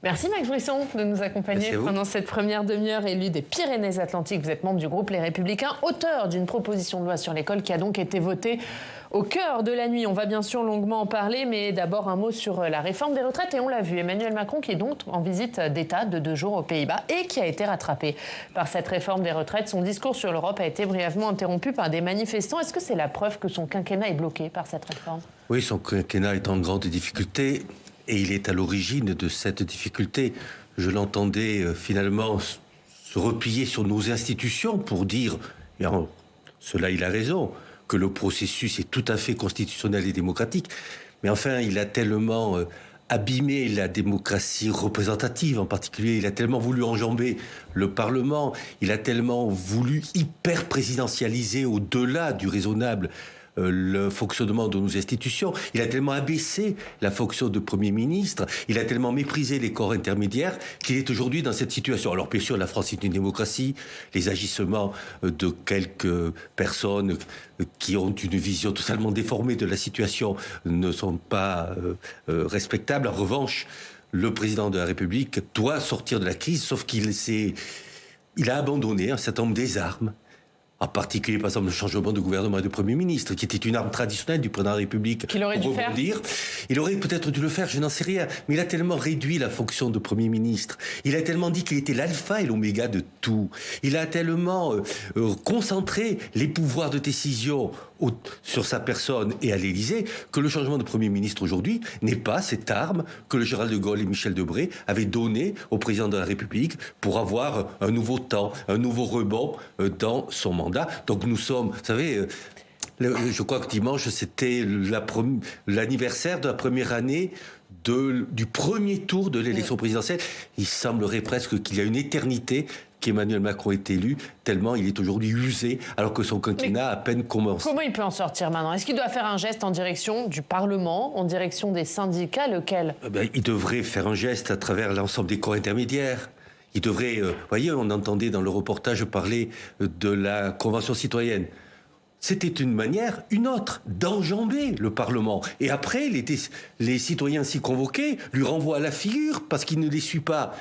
Merci Max Brisson de nous accompagner pendant cette première demi-heure. Élu des Pyrénées-Atlantiques, vous êtes membre du groupe Les Républicains, auteur d'une proposition de loi sur l'école qui a donc été votée au cœur de la nuit. On va bien sûr longuement en parler, mais d'abord un mot sur la réforme des retraites. Et on l'a vu, Emmanuel Macron qui est donc en visite d'État de 2 jours aux Pays-Bas et qui a été rattrapé par cette réforme des retraites. Son discours sur l'Europe a été brièvement interrompu par des manifestants. Est-ce que c'est la preuve que son quinquennat est bloqué par cette réforme ? Oui, son quinquennat est en grande difficulté. Et il est à l'origine de cette difficulté. Je l'entendais finalement se replier sur nos institutions pour dire, bien, cela il a raison, que le processus est tout à fait constitutionnel et démocratique. Mais enfin, il a tellement abîmé la démocratie représentative en particulier, il a tellement voulu enjamber le Parlement, il a tellement voulu hyper-présidentialiser au-delà du raisonnable le fonctionnement de nos institutions. Il a tellement abaissé la fonction de Premier ministre, il a tellement méprisé les corps intermédiaires qu'il est aujourd'hui dans cette situation. Alors bien sûr, la France est une démocratie, les agissements de quelques personnes qui ont une vision totalement déformée de la situation ne sont pas respectables. En revanche, le président de la République doit sortir de la crise, sauf qu'il a abandonné un certain nombre des armes. En particulier, par exemple, le changement de gouvernement et de Premier ministre, qui était une arme traditionnelle du président de la République. Qu'il aurait dû faire. Il aurait peut-être dû le faire, je n'en sais rien. Mais il a tellement réduit la fonction de Premier ministre. Il a tellement dit qu'il était l'alpha et l'oméga de tout. Il a tellement concentré les pouvoirs de décision sur sa personne et à l'Élysée que le changement de Premier ministre aujourd'hui n'est pas cette arme que le général de Gaulle et Michel Debré avaient donnée au président de la République pour avoir un nouveau temps, un nouveau rebond dans son mandat. Donc nous sommes, vous savez, je crois que dimanche, c'était l'anniversaire de la première année du premier tour de l'élection présidentielle. Il semblerait presque qu'il y a une éternité qu'Emmanuel Macron est élu, tellement il est aujourd'hui usé, alors que son quinquennat a à peine commencé. Comment il peut en sortir maintenant ? Est-ce qu'il doit faire un geste en direction du Parlement, en direction des syndicats, lequel ? Il devrait faire un geste à travers l'ensemble des corps intermédiaires. Il devrait, vous voyez, on entendait dans le reportage parler de la Convention citoyenne. C'était une manière, une autre, d'enjamber le Parlement. Et après, les citoyens s'y convoqués lui renvoient à la figure parce qu'il ne les suit pas.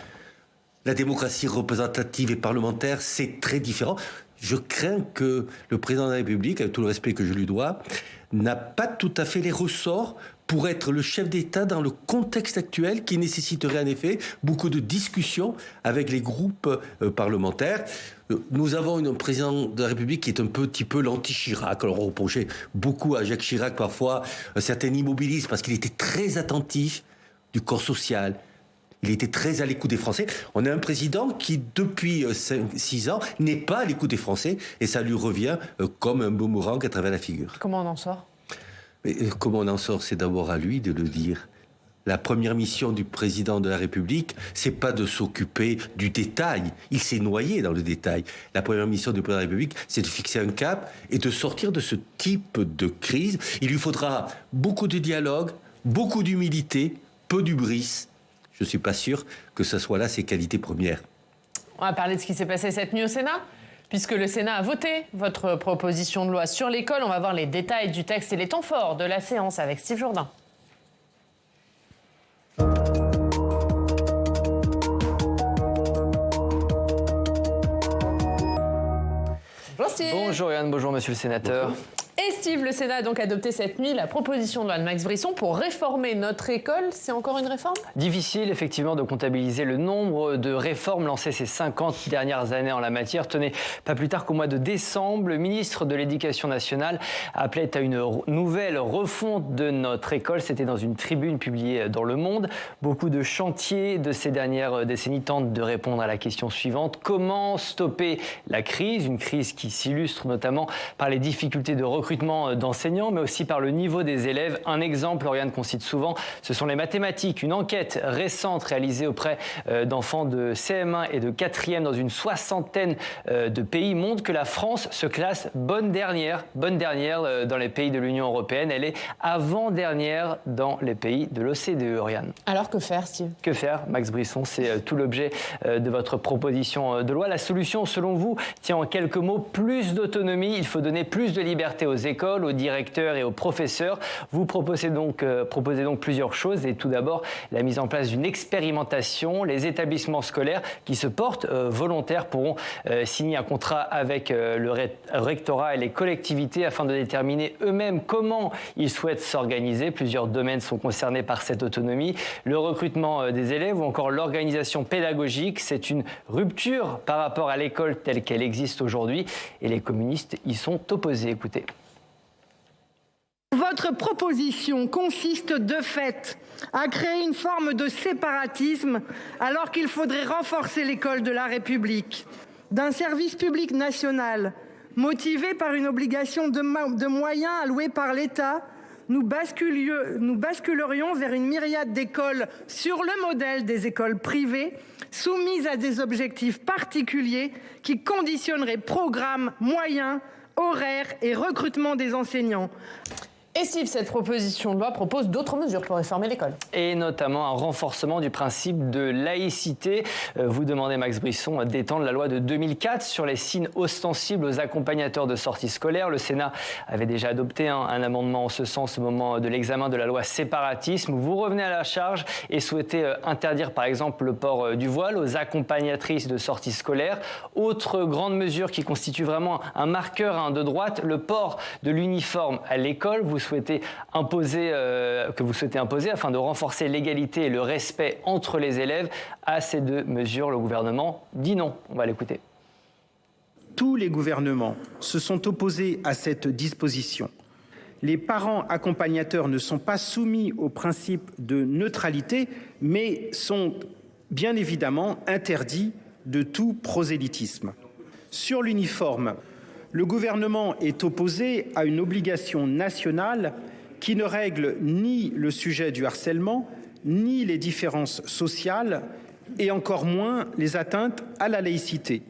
La démocratie représentative et parlementaire, c'est très différent. Je crains que le président de la République, avec tout le respect que je lui dois, n'a pas tout à fait les ressorts pour être le chef d'État dans le contexte actuel qui nécessiterait en effet beaucoup de discussions avec les groupes parlementaires. Nous avons un président de la République qui est un petit peu l'anti-Chirac. Alors on reprochait beaucoup à Jacques Chirac parfois un certain immobilisme parce qu'il était très attentif du corps social. Il était très à l'écoute des Français. On a un président qui, depuis 5-6 ans, n'est pas à l'écoute des Français et ça lui revient comme un boomerang à travers la figure. Comment on en sort ? Mais comment on en sort, c'est d'abord à lui de le dire. La première mission du président de la République, c'est pas de s'occuper du détail. Il s'est noyé dans le détail. La première mission du président de la République, c'est de fixer un cap et de sortir de ce type de crise. Il lui faudra beaucoup de dialogue, beaucoup d'humilité, peu d'hubris. Je ne suis pas sûr que ce soit là ses qualités premières. On va parler de ce qui s'est passé cette nuit au Sénat, puisque le Sénat a voté votre proposition de loi sur l'école. On va voir les détails du texte et les temps forts de la séance avec Steve Jourdain. Bonjour Steve. Bonjour Yann, bonjour Monsieur le Sénateur. Bonjour. Et Steve, le Sénat a donc adopté cette nuit la proposition de loi de Max Brisson pour réformer notre école. C'est encore une réforme ? Difficile effectivement de comptabiliser le nombre de réformes lancées ces 50 dernières années en la matière. Tenez, pas plus tard qu'au mois de décembre, le ministre de l'Éducation nationale appelait à une nouvelle refonte de notre école. C'était dans une tribune publiée dans Le Monde. Beaucoup de chantiers de ces dernières décennies tentent de répondre à la question suivante. Comment stopper la crise ? Une crise qui s'illustre notamment par les difficultés de recrutement d'enseignants, mais aussi par le niveau des élèves. Un exemple, Lauriane, qu'on cite souvent, ce sont les mathématiques. Une enquête récente réalisée auprès d'enfants de CM1 et de 4e dans une 60aine de pays montre que la France se classe bonne dernière dans les pays de l'Union européenne. Elle est avant-dernière dans les pays de l'OCDE, Lauriane. Alors que faire, Steve ? Que faire, Max Brisson ? C'est tout l'objet de votre proposition de loi. La solution, selon vous, tient en quelques mots, plus d'autonomie. Il faut donner plus de liberté aux écoles, aux directeurs et aux professeurs. Vous proposez donc plusieurs choses. Et tout d'abord, la mise en place d'une expérimentation. Les établissements scolaires qui se portent volontaires pourront signer un contrat avec le rectorat et les collectivités afin de déterminer eux-mêmes comment ils souhaitent s'organiser. Plusieurs domaines sont concernés par cette autonomie. Le recrutement des élèves ou encore l'organisation pédagogique. C'est une rupture par rapport à l'école telle qu'elle existe aujourd'hui et les communistes y sont opposés. Écoutez. Votre proposition consiste de fait à créer une forme de séparatisme alors qu'il faudrait renforcer l'école de la République. D'un service public national motivé par une obligation de moyens alloués par l'État, nous basculerions vers une myriade d'écoles sur le modèle des écoles privées, soumises à des objectifs particuliers qui conditionneraient programmes, moyens, horaires et recrutement des enseignants. Et si cette proposition de loi propose d'autres mesures pour réformer l'école. Et notamment un renforcement du principe de laïcité. Vous demandez, Max Brisson, d'étendre la loi de 2004 sur les signes ostensibles aux accompagnateurs de sortie scolaire. Le Sénat avait déjà adopté un amendement en ce sens au moment de l'examen de la loi séparatisme. Vous revenez à la charge et souhaitez interdire par exemple le port du voile aux accompagnatrices de sortie scolaire. Autre grande mesure qui constitue vraiment un marqueur de droite, le port de l'uniforme à l'école. Vous souhaitez imposer afin de renforcer l'égalité et le respect entre les élèves. À ces deux mesures, le gouvernement dit non. On va l'écouter. Tous les gouvernements se sont opposés à cette disposition. Les parents accompagnateurs ne sont pas soumis au principe de neutralité, mais sont bien évidemment interdits de tout prosélytisme. Sur l'uniforme, le gouvernement est opposé à une obligation nationale qui ne règle ni le sujet du harcèlement, ni les différences sociales, et encore moins les atteintes à la laïcité.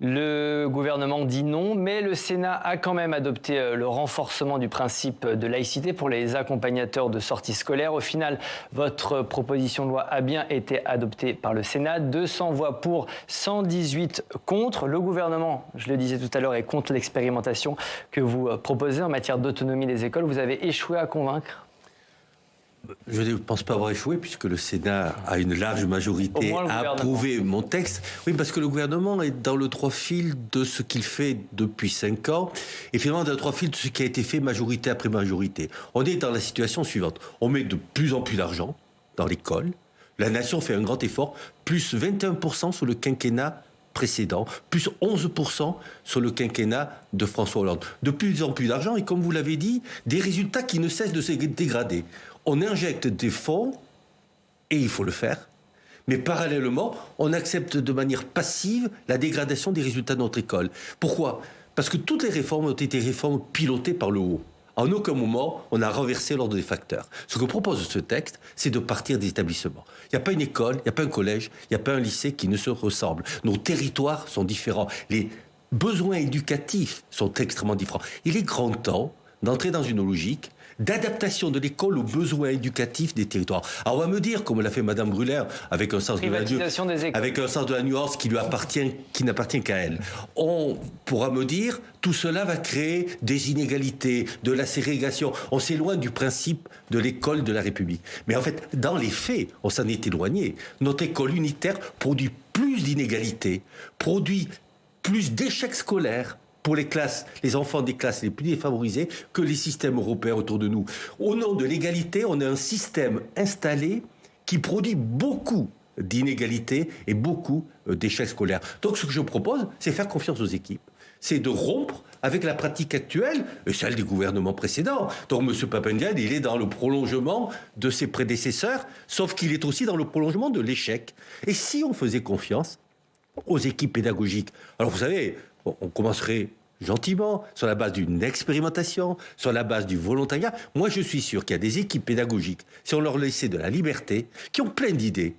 Le gouvernement dit non, mais le Sénat a quand même adopté le renforcement du principe de laïcité pour les accompagnateurs de sortie scolaire. Au final, votre proposition de loi a bien été adoptée par le Sénat. 200 voix pour, 118 contre. Le gouvernement, je le disais tout à l'heure, est contre l'expérimentation que vous proposez en matière d'autonomie des écoles. Vous avez échoué à convaincre ? Je ne pense pas avoir échoué puisque le Sénat a une large majorité à approuver mon texte. Oui, parce que le gouvernement est dans le droit fil de ce qu'il fait depuis 5 ans et finalement dans le droit fil de ce qui a été fait majorité après majorité. On est dans la situation suivante. On met de plus en plus d'argent dans l'école. La nation fait un grand effort, plus 21% sur le quinquennat précédent, plus 11% sur le quinquennat de François Hollande. De plus en plus d'argent et comme vous l'avez dit, des résultats qui ne cessent de se dégrader. On injecte des fonds, et il faut le faire, mais parallèlement, on accepte de manière passive la dégradation des résultats de notre école. Pourquoi ? Parce que toutes les réformes ont été réformes pilotées par le haut. En aucun moment, on a renversé l'ordre des facteurs. Ce que propose ce texte, c'est de partir des établissements. Il n'y a pas une école, il n'y a pas un collège, il n'y a pas un lycée qui ne se ressemblent. Nos territoires sont différents. Les besoins éducatifs sont extrêmement différents. Il est grand temps d'entrer dans une logique d'adaptation de l'école aux besoins éducatifs des territoires. Alors on va me dire, comme l'a fait Madame Brûlère, avec un sens de la nuance qui n'appartient qu'à elle. On pourra me dire, tout cela va créer des inégalités, de la ségrégation. On s'éloigne du principe de l'école de la République. Mais en fait, dans les faits, on s'en est éloigné. Notre école unitaire produit plus d'inégalités, produit plus d'échecs scolaires pour les enfants des classes les plus défavorisées que les systèmes européens autour de nous. Au nom de l'égalité, on a un système installé qui produit beaucoup d'inégalités et beaucoup d'échecs scolaires. Donc ce que je propose, c'est faire confiance aux équipes. C'est de rompre avec la pratique actuelle et celle des gouvernements précédents. Donc M. Pap Ndiaye, il est dans le prolongement de ses prédécesseurs, sauf qu'il est aussi dans le prolongement de l'échec. Et si on faisait confiance aux équipes pédagogiques, alors vous savez, on commencerait gentiment, sur la base d'une expérimentation, sur la base du volontariat. Moi, je suis sûr qu'il y a des équipes pédagogiques, si on leur laissait de la liberté, qui ont plein d'idées.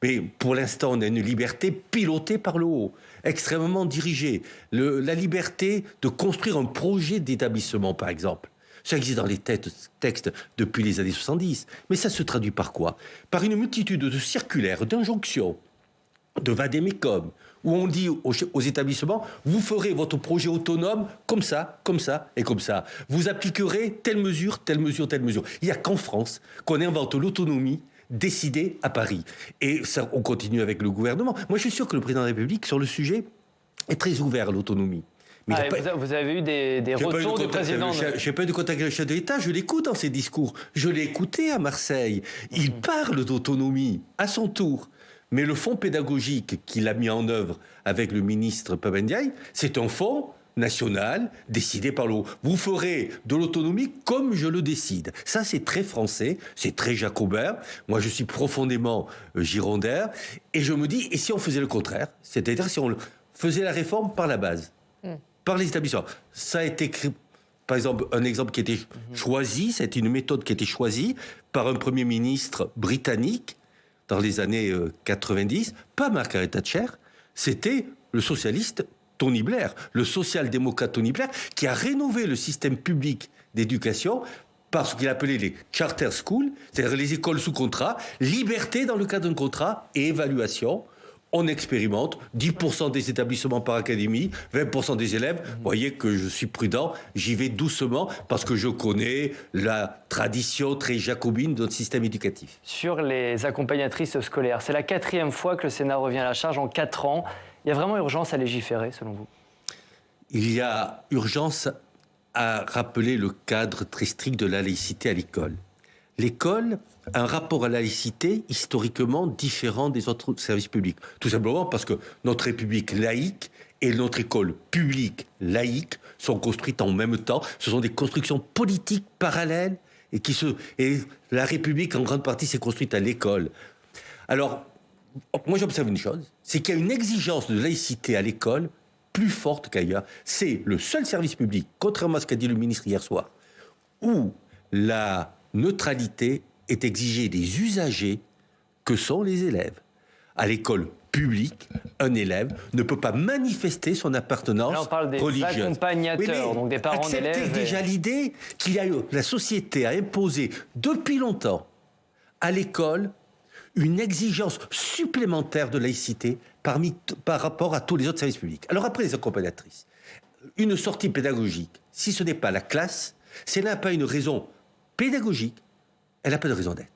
Mais pour l'instant, on a une liberté pilotée par le haut, extrêmement dirigée. La liberté de construire un projet d'établissement, par exemple. Ça existe dans les textes depuis les années 70. Mais ça se traduit par quoi ? Par une multitude de circulaires, d'injonctions, de vade-mecum, où on dit aux établissements, vous ferez votre projet autonome comme ça et comme ça. Vous appliquerez telle mesure, telle mesure, telle mesure. Il n'y a qu'en France qu'on invente l'autonomie décidée à Paris. Et ça, on continue avec le gouvernement. Moi, je suis sûr que le président de la République, sur le sujet, est très ouvert à l'autonomie. Mais vous avez eu des retours du président? Je n'ai pas eu de contact avec le chef de l'État, je l'écoute dans ses discours. Je l'ai écouté à Marseille. Il parle d'autonomie à son tour. Mais le fonds pédagogique qu'il a mis en œuvre avec le ministre Pap Ndiaye, c'est un fonds national décidé par le haut. Vous ferez de l'autonomie comme je le décide. Ça, c'est très français, c'est très jacobin. Moi, je suis profondément girondin. Et je me dis, et si on faisait le contraire? C'est-à-dire si on faisait la réforme par la base, par les établissements. Ça a été, par exemple, un exemple qui a été choisi, c'est une méthode qui a été choisie par un Premier ministre britannique dans les années 90, pas Margaret Thatcher, c'était le socialiste Tony Blair, le social-démocrate Tony Blair, qui a rénové le système public d'éducation par ce qu'il appelait les charter schools, c'est-à-dire les écoles sous contrat, liberté dans le cadre d'un contrat et évaluation. On expérimente 10% des établissements par académie, 20% des élèves. Vous voyez que je suis prudent, j'y vais doucement parce que je connais la tradition très jacobine de notre système éducatif. Sur les accompagnatrices scolaires, c'est la 4e fois que le Sénat revient à la charge en 4 ans. Il y a vraiment urgence à légiférer, selon vous? Il y a urgence à rappeler le cadre très strict de la laïcité à l'école. L'école a un rapport à la laïcité historiquement différent des autres services publics. Tout simplement parce que notre République laïque et notre école publique laïque sont construites en même temps. Ce sont des constructions politiques parallèles et la République, en grande partie, s'est construite à l'école. Alors, moi j'observe une chose, c'est qu'il y a une exigence de laïcité à l'école plus forte qu'ailleurs. C'est le seul service public, contrairement à ce qu'a dit le ministre hier soir, où la neutralité est exigée des usagers que sont les élèves. À l'école publique, un élève ne peut pas manifester son appartenance religieuse. Là, on parle des accompagnateurs, donc des parents d'élèves. Acceptez déjà l'idée qu'il y a eu, la société a imposé depuis longtemps à l'école une exigence supplémentaire de laïcité par rapport à tous les autres services publics. Alors après les accompagnatrices, une sortie pédagogique, si ce n'est pas la classe, si elle n'a pas une raison pédagogique, elle n'a pas de raison d'être.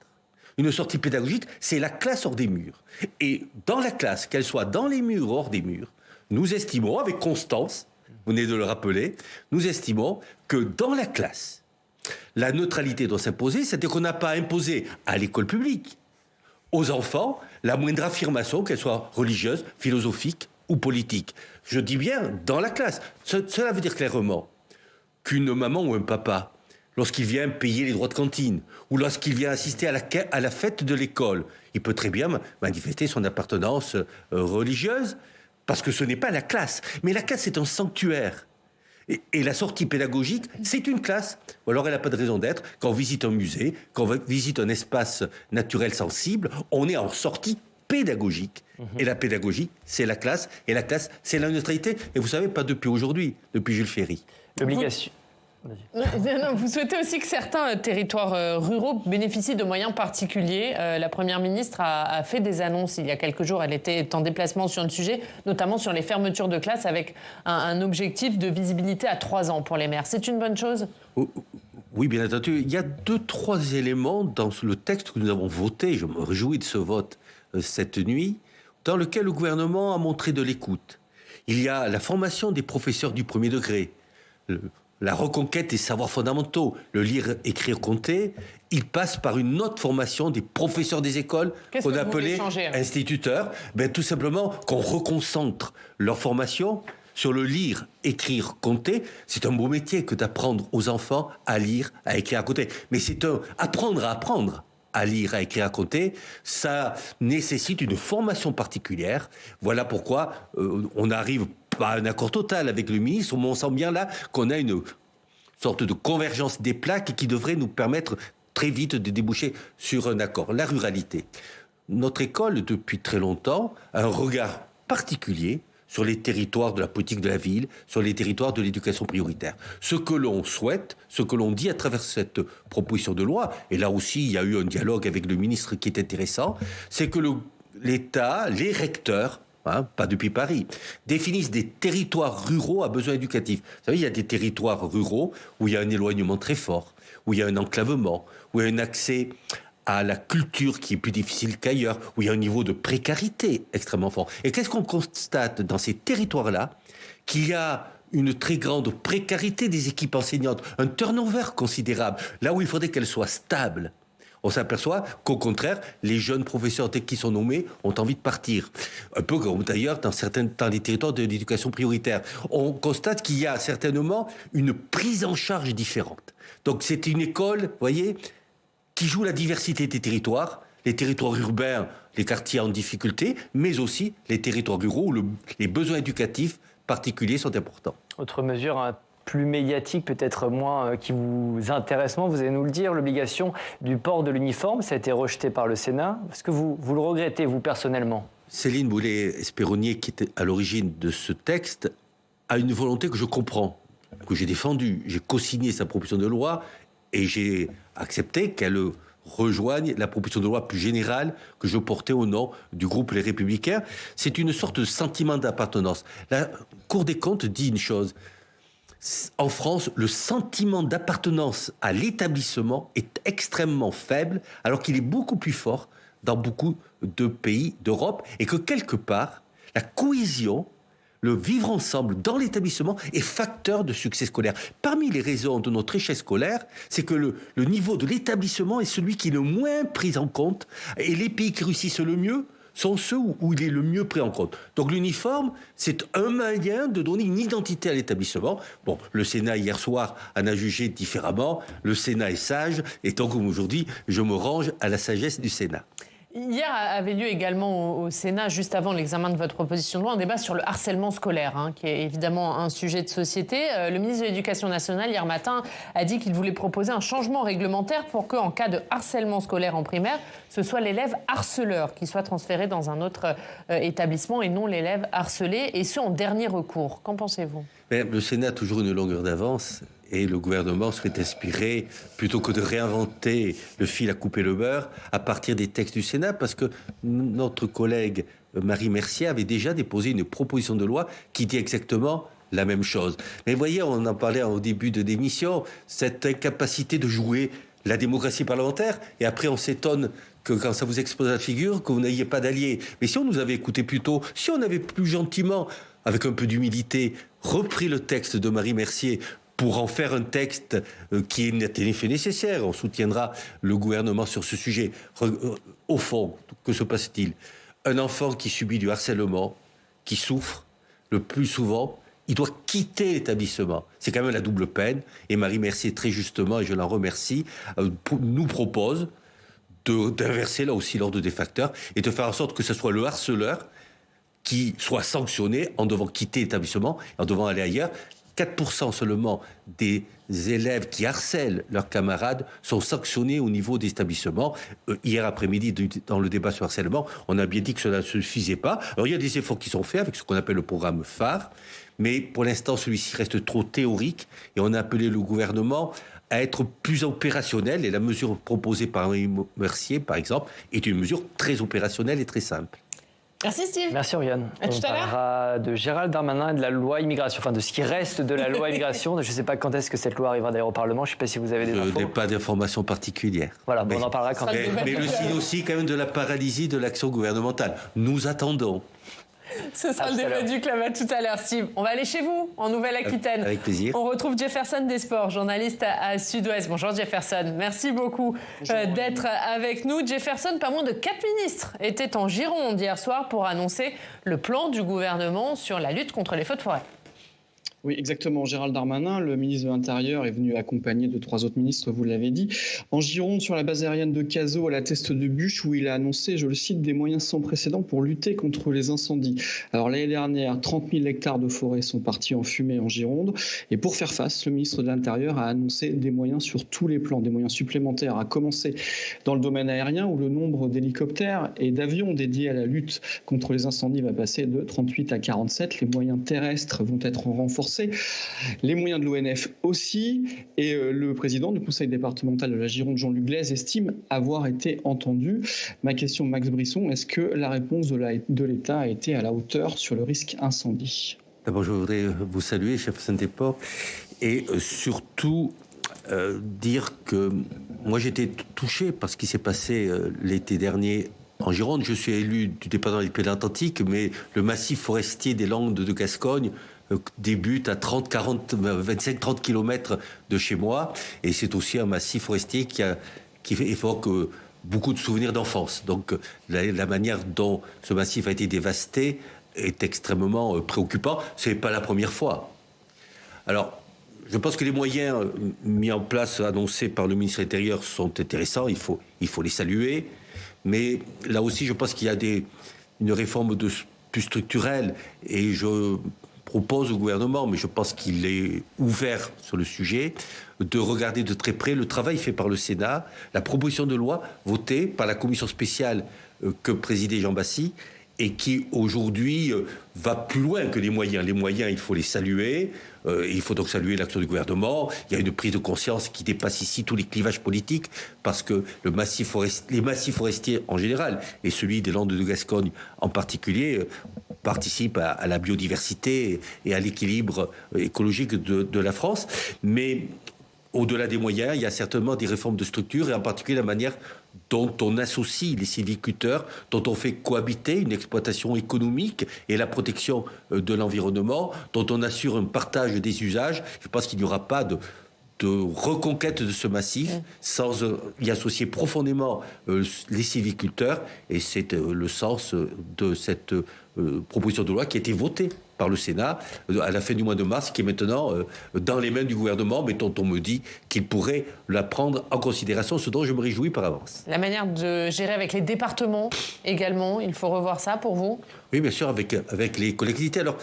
Une sortie pédagogique, c'est la classe hors des murs. Et dans la classe, qu'elle soit dans les murs ou hors des murs, nous estimons, avec Constance, vous venez de le rappeler, nous estimons que dans la classe, la neutralité doit s'imposer, c'est-à-dire qu'on n'a pas imposé à l'école publique, aux enfants, la moindre affirmation, qu'elle soit religieuse, philosophique ou politique. Je dis bien dans la classe. Cela veut dire clairement qu'une maman ou un papa, lorsqu'il vient payer les droits de cantine ou lorsqu'il vient assister à la fête de l'école, il peut très bien manifester son appartenance religieuse parce que ce n'est pas la classe. Mais la classe, c'est un sanctuaire. Et la sortie pédagogique, c'est une classe. Ou alors elle n'a pas de raison d'être. Quand on visite un musée, quand on visite un espace naturel sensible, on est en sortie pédagogique. Et la pédagogie, c'est la classe. Et la classe, c'est la neutralité. Et vous savez, pas depuis aujourd'hui, depuis Jules Ferry. L'obligation. Vous souhaitez aussi que certains territoires ruraux bénéficient de moyens particuliers. La Première ministre a fait des annonces il y a quelques jours. Elle était en déplacement sur le sujet, notamment sur les fermetures de classes avec un objectif de visibilité à 3 ans pour les maires. C'est une bonne chose ? Oui, bien entendu. Il y a 2-3 éléments dans le texte que nous avons voté. Je me réjouis de ce vote cette nuit, dans lequel le gouvernement a montré de l'écoute. Il y a la formation des professeurs du premier degré, la reconquête des savoirs fondamentaux, le lire, écrire, compter, il passe par une autre formation des professeurs des écoles qu'on appelait instituteurs. Tout simplement qu'on reconcentre leur formation sur le lire, écrire, compter. C'est un beau métier que d'apprendre aux enfants à lire, à écrire, à compter. Mais c'est apprendre à lire, à écrire, à compter. Ça nécessite une formation particulière. Voilà pourquoi on arrive pas à un accord total avec le ministre, mais on sent bien là qu'on a une sorte de convergence des plaques qui devrait nous permettre très vite de déboucher sur un accord. La ruralité. Notre école, depuis très longtemps, a un regard particulier sur les territoires de la politique de la ville, sur les territoires de l'éducation prioritaire. Ce que l'on souhaite, ce que l'on dit à travers cette proposition de loi, et là aussi il y a eu un dialogue avec le ministre qui est intéressant, c'est que l'État, les recteurs, pas depuis Paris, définissent des territoires ruraux à besoins éducatifs. Vous savez, il y a des territoires ruraux où il y a un éloignement très fort, où il y a un enclavement, où il y a un accès à la culture qui est plus difficile qu'ailleurs, où il y a un niveau de précarité extrêmement fort. Et qu'est-ce qu'on constate dans ces territoires-là? Qu'il y a une très grande précarité des équipes enseignantes, un turnover considérable, là où il faudrait qu'elles soient stables. On s'aperçoit qu'au contraire, les jeunes professeurs qui sont nommés ont envie de partir. Un peu comme d'ailleurs dans les territoires de l'éducation prioritaire. On constate qu'il y a certainement une prise en charge différente. Donc c'est une école, vous voyez, qui joue la diversité des territoires, les territoires urbains, les quartiers en difficulté, mais aussi les territoires ruraux où les besoins éducatifs particuliers sont importants. Autre mesure plus médiatique, peut-être moins qui vous intéresse moins, vous allez nous le dire, l'obligation du port de l'uniforme, ça a été rejeté par le Sénat. Est-ce que vous le regrettez, vous, personnellement? Céline Boulay-Espéronnier, qui était à l'origine de ce texte, a une volonté que je comprends, que j'ai défendue. J'ai co-signé sa proposition de loi et j'ai accepté qu'elle rejoigne la proposition de loi plus générale que je portais au nom du groupe Les Républicains. C'est une sorte de sentiment d'appartenance. La Cour des comptes dit une chose. En France, le sentiment d'appartenance à l'établissement est extrêmement faible, alors qu'il est beaucoup plus fort dans beaucoup de pays d'Europe, et que quelque part, la cohésion, le vivre ensemble dans l'établissement est facteur de succès scolaire. Parmi les raisons de notre échec scolaire, c'est que le niveau de l'établissement est celui qui est le moins pris en compte, et les pays qui réussissent le mieux sont ceux où il est le mieux pris en compte. Donc l'uniforme, c'est un moyen de donner une identité à l'établissement. Bon, le Sénat, hier soir, en a jugé différemment. Le Sénat est sage, et donc aujourd'hui, je me range à la sagesse du Sénat. Hier avait lieu également au Sénat, juste avant l'examen de votre proposition de loi, un débat sur le harcèlement scolaire, qui est évidemment un sujet de société. Le ministre de l'Éducation nationale, hier matin, a dit qu'il voulait proposer un changement réglementaire pour qu'en cas de harcèlement scolaire en primaire, ce soit l'élève harceleur qui soit transféré dans un autre établissement et non l'élève harcelé, et ce en dernier recours. Qu'en pensez-vous ? Le Sénat a toujours une longueur d'avance. Et le gouvernement serait inspiré, plutôt que de réinventer le fil à couper le beurre, à partir des textes du Sénat, parce que notre collègue Marie Mercier avait déjà déposé une proposition de loi qui dit exactement la même chose. Mais vous voyez, on en parlait au début de l'émission, cette incapacité de jouer la démocratie parlementaire, et après on s'étonne que quand ça vous explose la figure, que vous n'ayez pas d'alliés. Mais si on nous avait écouté plus tôt, si on avait plus gentiment, avec un peu d'humilité, repris le texte de Marie Mercier pour en faire un texte qui est en effet nécessaire. On soutiendra le gouvernement sur ce sujet. Au fond, que se passe-t-il? Un enfant qui subit du harcèlement, qui souffre, le plus souvent, il doit quitter l'établissement. C'est quand même la double peine. Et Marie Mercier, très justement, et je l'en remercie, nous propose d'inverser là aussi l'ordre des facteurs et de faire en sorte que ce soit le harceleur qui soit sanctionné en devant quitter l'établissement, en devant aller ailleurs. 4% seulement des élèves qui harcèlent leurs camarades sont sanctionnés au niveau des établissements. Hier après-midi, dans le débat sur le harcèlement, on a bien dit que cela ne suffisait pas. Alors il y a des efforts qui sont faits avec ce qu'on appelle le programme phare, mais pour l'instant celui-ci reste trop théorique et on a appelé le gouvernement à être plus opérationnel, et la mesure proposée par Marie Mercier, par exemple, est une mesure très opérationnelle et très simple. Merci Steve. Merci Oriane. À tout à l'heure. On parlera de Gérald Darmanin et de la loi immigration, enfin de ce qui reste de la loi immigration. Je ne sais pas quand est-ce que cette loi arrivera d'ailleurs au Parlement. Je ne sais pas si vous avez des infos. Je n'ai pas d'informations particulières. Voilà, on en parlera quand même. Mais le signe aussi quand même de la paralysie de l'action gouvernementale. Nous attendons. Ce sera le débat du club. À tout à l'heure, Steve. On va aller chez vous, en Nouvelle-Aquitaine. Avec plaisir. On retrouve Jefferson Desports, journaliste à Sud-Ouest. Bonjour Jefferson. Merci beaucoup d'être avec nous. Jefferson, pas moins de 4 ministres étaient en Gironde hier soir pour annoncer le plan du gouvernement sur la lutte contre les feux de forêt. Oui, exactement. Gérald Darmanin, le ministre de l'Intérieur, est venu accompagné de 3 autres ministres, vous l'avez dit, en Gironde, sur la base aérienne de Cazaux, à la Teste de Buch, où il a annoncé, je le cite, des moyens sans précédent pour lutter contre les incendies. Alors l'année dernière, 30 000 hectares de forêt sont partis en fumée en Gironde. Et pour faire face, le ministre de l'Intérieur a annoncé des moyens sur tous les plans, des moyens supplémentaires, à commencer dans le domaine aérien, où le nombre d'hélicoptères et d'avions dédiés à la lutte contre les incendies va passer de 38 à 47. Les moyens terrestres vont être renforcés renforcer, les moyens de l'ONF aussi, et le président du conseil départemental de la Gironde, Jean-Luc Glaise, estime avoir été entendu. Ma question, Max Brisson, est-ce que la réponse de l'État a été à la hauteur sur le risque incendie ? D'abord, je voudrais vous saluer, chef Saint-Éport, et surtout dire que moi j'étais touché par ce qui s'est passé l'été dernier en Gironde. Je suis élu du département des Pyrénées-Atlantiques, mais le massif forestier des Landes de Gascogne débute à 25-30 km de chez moi, et c'est aussi un massif forestier qui évoque beaucoup de souvenirs d'enfance. Donc la manière dont ce massif a été dévasté est extrêmement préoccupant. Ce n'est pas la première fois. Alors, je pense que les moyens mis en place, annoncés par le ministre de l'Intérieur, sont intéressants. Il faut les saluer. Mais là aussi, je pense qu'il y a une réforme plus structurelle. Et je propose au gouvernement, mais je pense qu'il est ouvert sur le sujet, de regarder de très près le travail fait par le Sénat, la proposition de loi votée par la commission spéciale que présidait Jean Bassy, et qui aujourd'hui va plus loin que les moyens. Les moyens, il faut les saluer. Il faut donc saluer l'action du gouvernement. Il y a une prise de conscience qui dépasse ici tous les clivages politiques, parce que les massifs forestiers en général, et celui des Landes de Gascogne en particulier, participent à la biodiversité et à l'équilibre écologique de la France. Mais au-delà des moyens, il y a certainement des réformes de structure, et en particulier la manière dont on associe les sylviculteurs, dont on fait cohabiter une exploitation économique et la protection de l'environnement, dont on assure un partage des usages. Je pense qu'il n'y aura pas de reconquête de ce massif sans y associer profondément les sylviculteurs, et c'est le sens de cette proposition de loi qui a été votée par le Sénat à la fin du mois de mars, qui est maintenant dans les mains du gouvernement, mais dont on me dit qu'il pourrait la prendre en considération, ce dont je me réjouis par avance. La manière de gérer avec les départements également, il faut revoir ça pour vous ? Oui, bien sûr, avec les collectivités. Alors,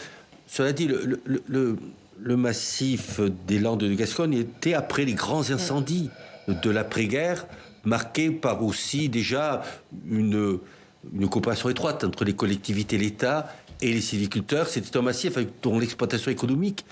cela dit, le massif des Landes de Gascogne était après les grands incendies de l'après-guerre, marqué par aussi déjà une coopération étroite entre les collectivités, l'État et les sylviculteurs. C'était un massif dont l'exploitation économique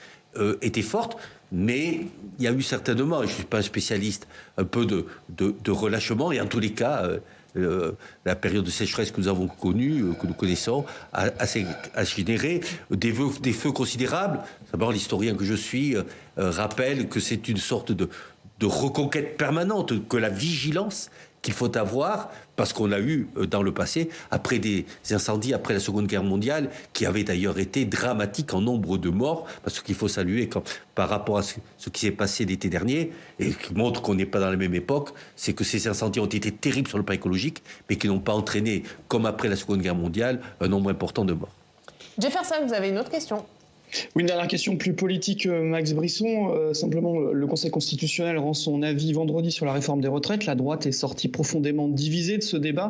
était forte, mais il y a eu certainement, je ne suis pas un spécialiste, un peu de relâchement, et en tous les cas, la période de sécheresse que nous avons connue, que nous connaissons, a généré des feux considérables. D'abord, l'historien que je suis rappelle que c'est une sorte de reconquête permanente, que la vigilance qu'il faut avoir, parce qu'on a eu dans le passé, après des incendies, après la Seconde Guerre mondiale, qui avaient d'ailleurs été dramatiques en nombre de morts, parce qu'il faut saluer par rapport à ce qui s'est passé l'été dernier, et qui montre qu'on n'est pas dans la même époque, c'est que ces incendies ont été terribles sur le plan écologique, mais qui n'ont pas entraîné, comme après la Seconde Guerre mondiale, un nombre important de morts. Jefferson, vous avez une autre question ? Oui, une dernière question plus politique, Max Brisson. Simplement, le Conseil constitutionnel rend son avis vendredi sur la réforme des retraites. La droite est sortie profondément divisée de ce débat.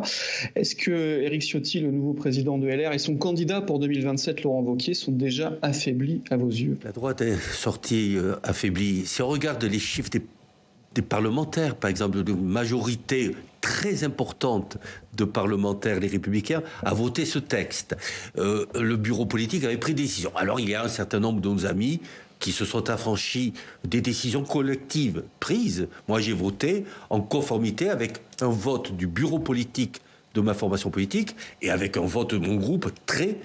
Est-ce que Éric Ciotti, le nouveau président de LR, et son candidat pour 2027, Laurent Wauquiez, sont déjà affaiblis à vos yeux ? La droite est sortie affaiblie. Si on regarde les chiffres des parlementaires, par exemple, de majorité très importante de parlementaires, les Républicains, a voté ce texte. Le bureau politique avait pris des décisions. Alors, il y a un certain nombre de nos amis qui se sont affranchis des décisions collectives prises. Moi, j'ai voté en conformité avec un vote du bureau politique de ma formation politique et avec un vote de mon groupe très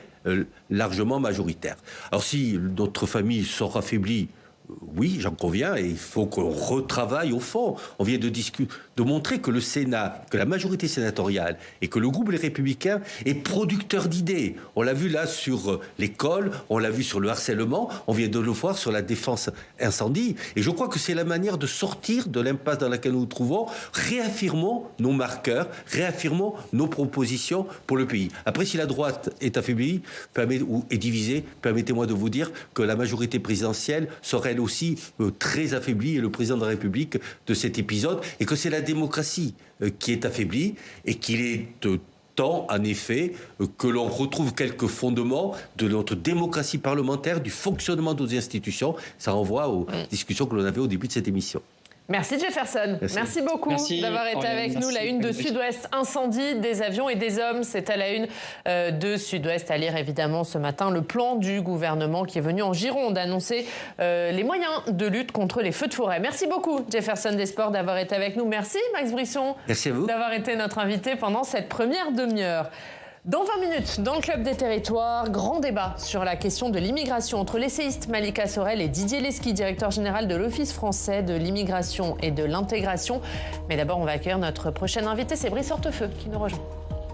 largement majoritaire. Alors, si notre famille sort affaiblie, oui, j'en conviens, et il faut qu'on retravaille au fond. On vient de montrer que le Sénat, que la majorité sénatoriale et que le groupe Les Républicains est producteur d'idées. On l'a vu là sur l'école, on l'a vu sur le harcèlement, on vient de le voir sur la défense incendie. Et je crois que c'est la manière de sortir de l'impasse dans laquelle nous nous trouvons. Réaffirmons nos marqueurs, réaffirmons nos propositions pour le pays. Après, si la droite est affaiblie ou est divisée, permettez-moi de vous dire que la majorité présidentielle serait elle aussi très affaiblie, et le président de la République, de cet épisode, et que c'est la démocratie qui est affaiblie, et qu'il est temps, en effet, que l'on retrouve quelques fondements de notre démocratie parlementaire, du fonctionnement de nos institutions. Ça renvoie aux discussions que l'on avait au début de cette émission. Merci Jefferson. Merci beaucoup d'avoir été avec nous. La une de Sud-Ouest, incendie, des avions et des hommes. C'est à la une de Sud-Ouest. À lire évidemment ce matin le plan du gouvernement qui est venu en Gironde annoncer les moyens de lutte contre les feux de forêt. Merci beaucoup Jefferson des Sports d'avoir été avec nous. Merci Max Brisson d'avoir été notre invité pendant cette première demi-heure. Dans 20 minutes, dans le Club des Territoires, grand débat sur la question de l'immigration entre l'essayiste Malika Sorel et Didier Lesky, directeur général de l'Office français de l'immigration et de l'intégration. Mais d'abord, on va accueillir notre prochain invité, c'est Brice Hortefeux qui nous rejoint.